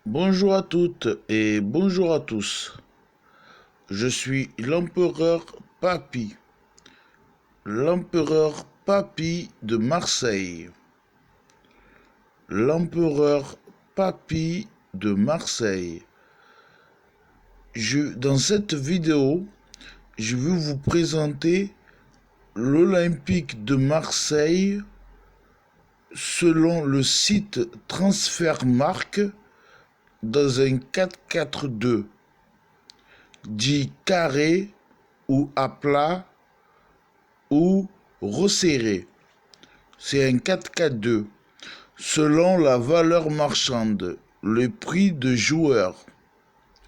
Bonjour à toutes et bonjour à tous. Je suis l'empereur Papy de Marseille. L'empereur Papy de Marseille. Dans cette vidéo, je vais vous présenter l'Olympique de Marseille selon le site Transfermarkt dans un 4-4-2, dit carré ou à plat ou resserré. C'est un 4-4-2. Selon la valeur marchande, le prix de joueur,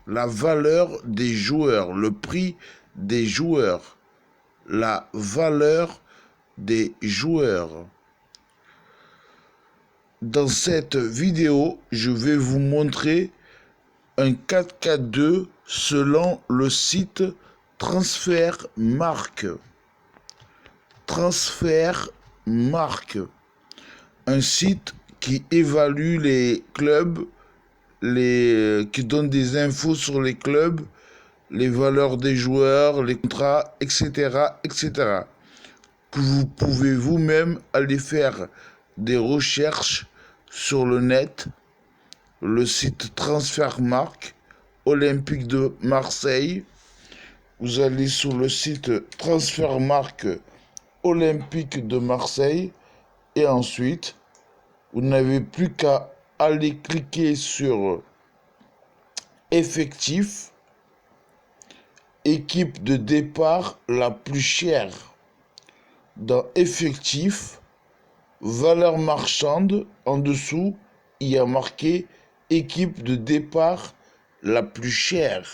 la valeur des joueurs, le prix des joueurs, la valeur des joueurs. Dans cette vidéo, je vais vous montrer un 4-4-2 selon le site Transfermarkt. Transfermarkt, un site qui évalue les clubs, qui donne des infos sur les clubs, les valeurs des joueurs, les contrats, etc., etc. Que vous pouvez vous-même aller faire des recherches sur le net, le site Transfermarkt, Olympique de Marseille. Vous allez sur le site Transfermarkt, Olympique de Marseille, et ensuite, vous n'avez plus qu'à aller cliquer sur effectif, équipe de départ la plus chère. Dans effectif, valeur marchande, en dessous, il y a marqué équipe de départ la plus chère.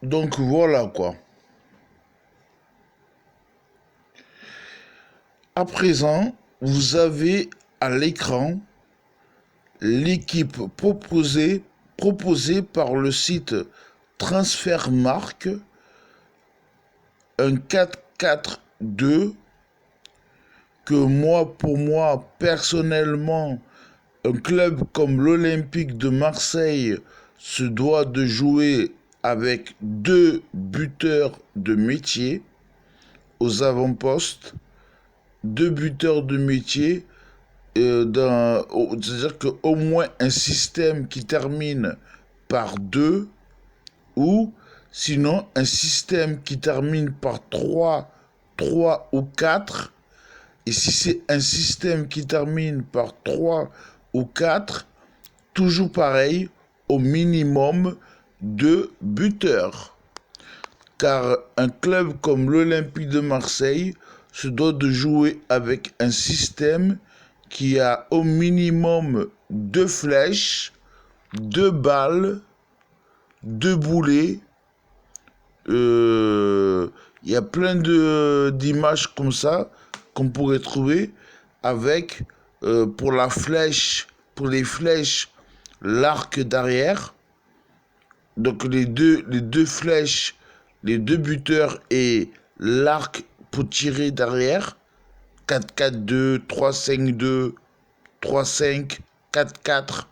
Donc voilà quoi. À présent, vous avez à l'écran l'équipe proposée par le site Transfermarkt, un 4-4-2 que pour moi, personnellement, un club comme l'Olympique de Marseille se doit de jouer avec deux buteurs de métier aux avant-postes, deux buteurs de métier, c'est-à-dire qu'au moins un système qui termine par 2 ou sinon un système qui termine par 3 ou 4. Et si c'est un système qui termine par 3 ou 4, toujours pareil, au minimum 2 buteurs. Car un club comme l'Olympique de Marseille se doit de jouer avec un système qui a au minimum 2 flèches, 2 balles, 2 boulets. Il y a plein d'images comme ça qu'on pourrait trouver avec pour les flèches, l'arc d'arrière. Donc les deux flèches, les deux buteurs et l'arc pour tirer derrière. 4-4-2, 3-5-2, 3-5, 4-4,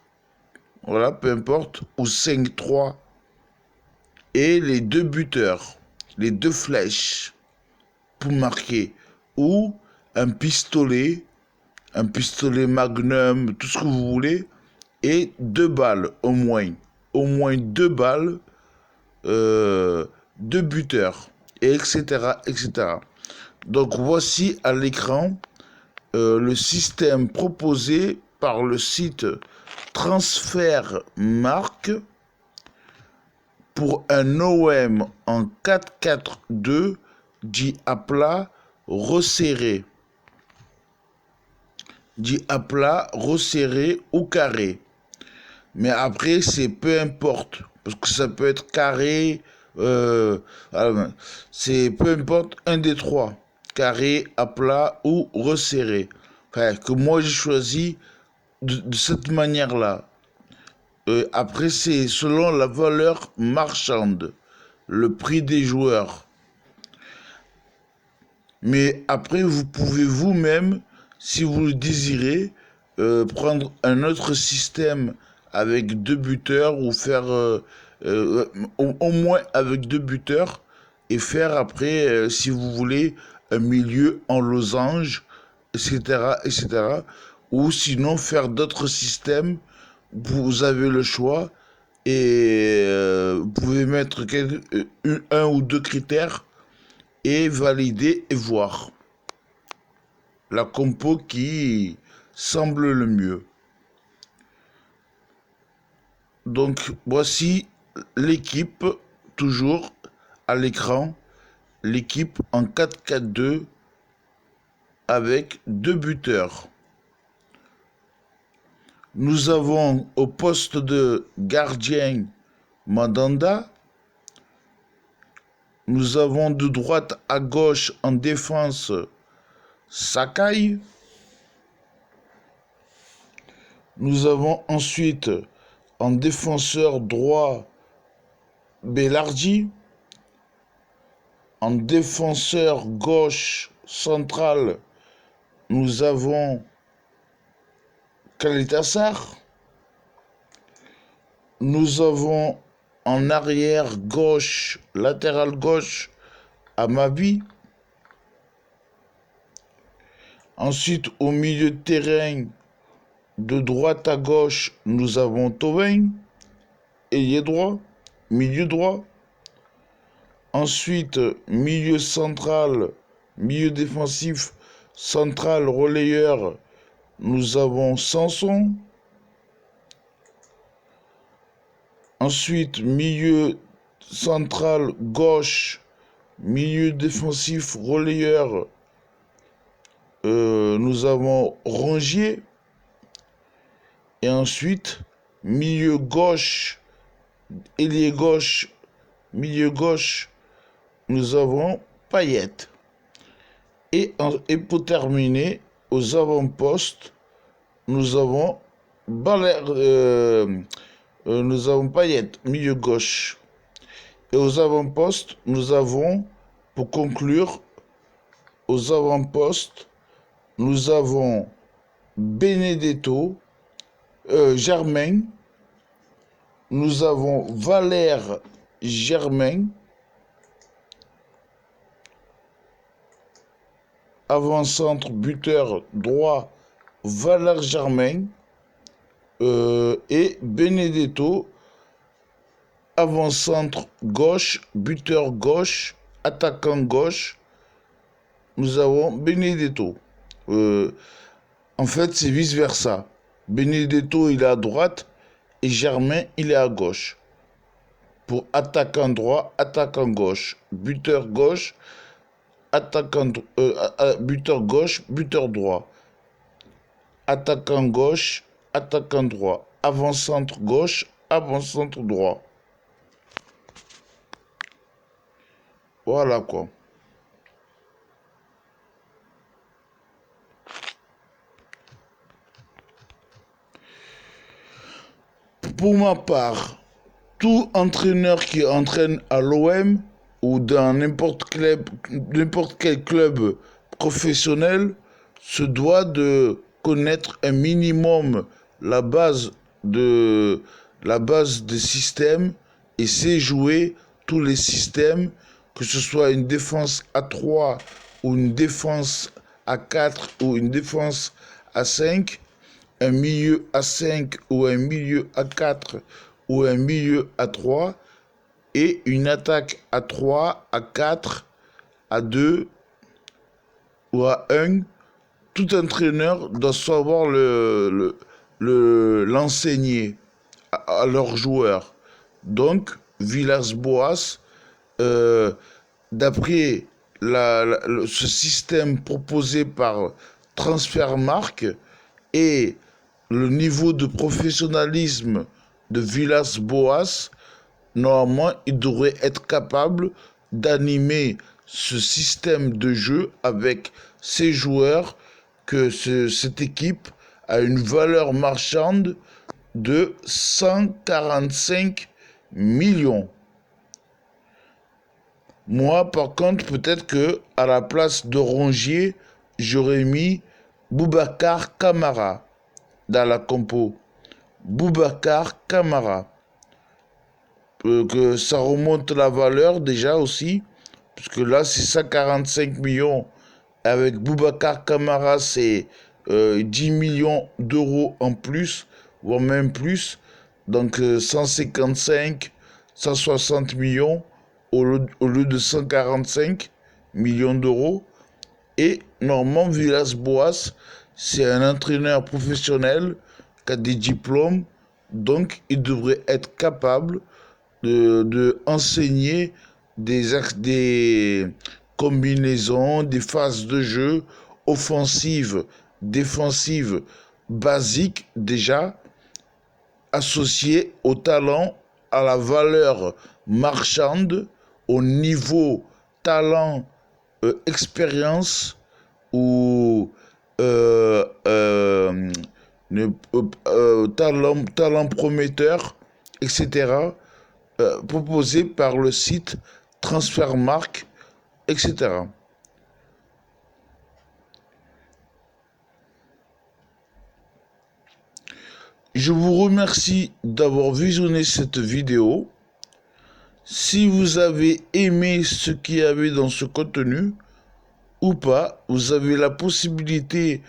voilà, peu importe, ou 5-3. Et les deux buteurs, les deux flèches pour marquer, ou un pistolet magnum, tout ce que vous voulez, et 2 balles au moins 2 balles, 2 buteurs, et etc., etc. Donc voici à l'écran le système proposé par le site Transfermarkt pour un OM en 4-4-2 dit à plat resserré. Dit à plat, resserré ou carré. Mais après, c'est peu importe. Parce que ça peut être carré. C'est peu importe, un des trois. Carré, à plat ou resserré. Enfin, que moi j'ai choisi de cette manière-là. Après, c'est selon la valeur marchande, le prix des joueurs. Mais après, vous pouvez vous-même, si vous le désirez, prendre un autre système avec deux buteurs ou faire au moins avec deux buteurs et faire après, si vous voulez, un milieu en losange, etc., etc. Ou sinon faire d'autres systèmes. Vous avez le choix et vous pouvez mettre un ou deux critères et valider et voir la compo qui semble le mieux. Donc voici l'équipe, toujours à l'écran, l'équipe en 4-4-2 avec deux buteurs. Nous avons au poste de gardien Mandanda. Nous avons de droite à gauche en défense Sakai. Nous avons ensuite en défenseur droit Belardi. En défenseur gauche central, nous avons Kalitassar. Nous avons en arrière gauche, latéral gauche, Amabi. Ensuite, au milieu de terrain, de droite à gauche, nous avons Thauvin, ailier droit, milieu droit. Ensuite, milieu central, milieu défensif, central, relayeur, nous avons Sanson. Ensuite, milieu central, gauche, milieu défensif, relayeur, nous avons Rongier. Et ensuite, milieu gauche, ailier gauche, milieu gauche, nous avons Payet. Et pour terminer, aux avant-postes, nous avons nous avons Payet, milieu gauche. Et aux avant-postes, nous avons, pour conclure, aux avant-postes, nous avons Benedetto, Germain, nous avons Valère Germain, avant-centre buteur droit Valère Germain, et Benedetto, avant-centre gauche, buteur gauche, attaquant gauche, nous avons Benedetto. En fait, c'est vice-versa. Benedetto, il est à droite et Germain, il est à gauche. Pour attaquant droit, attaquant gauche, buteur gauche, buteur gauche, buteur droit. Attaquant gauche, attaquant droit. Avant-centre gauche, avant-centre droit. Voilà quoi. Pour ma part, tout entraîneur qui entraîne à l'OM ou dans n'importe quel club professionnel se doit de connaître un minimum la base des systèmes et sait jouer tous les systèmes, que ce soit une défense à 3 ou une défense à 4 ou une défense à 5, un milieu à 5 ou un milieu à 4 ou un milieu à 3 et une attaque à 3, à 4, à 2 ou à 1. Tout entraîneur doit savoir l'enseigner à leurs joueurs. Donc, Villas-Boas, d'après ce système proposé par Transfermarkt et le niveau de professionnalisme de Villas-Boas, normalement, il devrait être capable d'animer ce système de jeu avec ses joueurs, que cette équipe a une valeur marchande de 145 millions. Moi, par contre, peut-être que à la place de Rongier, j'aurais mis Boubacar Kamara. dans la compo. Boubacar Kamara. Que ça remonte la valeur déjà aussi, puisque là c'est 145 millions. Avec Boubacar Kamara, c'est 10 millions d'euros en plus, voire même plus. Donc 155, 160 millions au lieu de 145 millions d'euros. Et Normand Villas-Boas, c'est un entraîneur professionnel qui a des diplômes, donc il devrait être capable de enseigner des combinaisons, des phases de jeu offensives, défensives, basiques déjà, associées au talent, à la valeur marchande, au niveau talent, expérience ou talent prometteur, etc., proposé par le site Transfermarkt, etc. Je vous remercie d'avoir visionné cette vidéo. Si vous avez aimé ce qu'il y avait dans ce contenu ou pas, vous avez la possibilité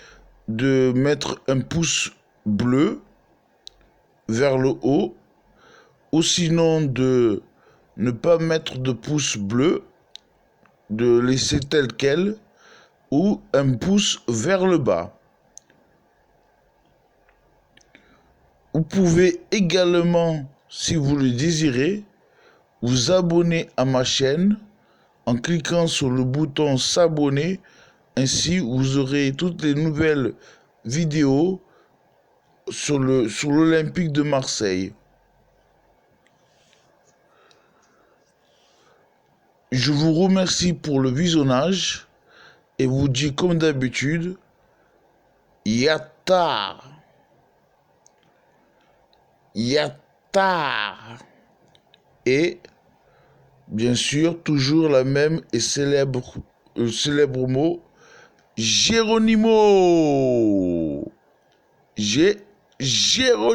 de mettre un pouce bleu vers le haut ou sinon de ne pas mettre de pouce bleu, de laisser tel quel ou un pouce vers le bas. Vous pouvez également, si vous le désirez, vous abonner à ma chaîne en cliquant sur le bouton s'abonner. Ainsi, vous aurez toutes les nouvelles vidéos sur l'Olympique de Marseille. Je vous remercie pour le visionnage et vous dis comme d'habitude, Yatta, Yatta. Et bien sûr, toujours la même et célèbre mot, Géronimo. Géronimo.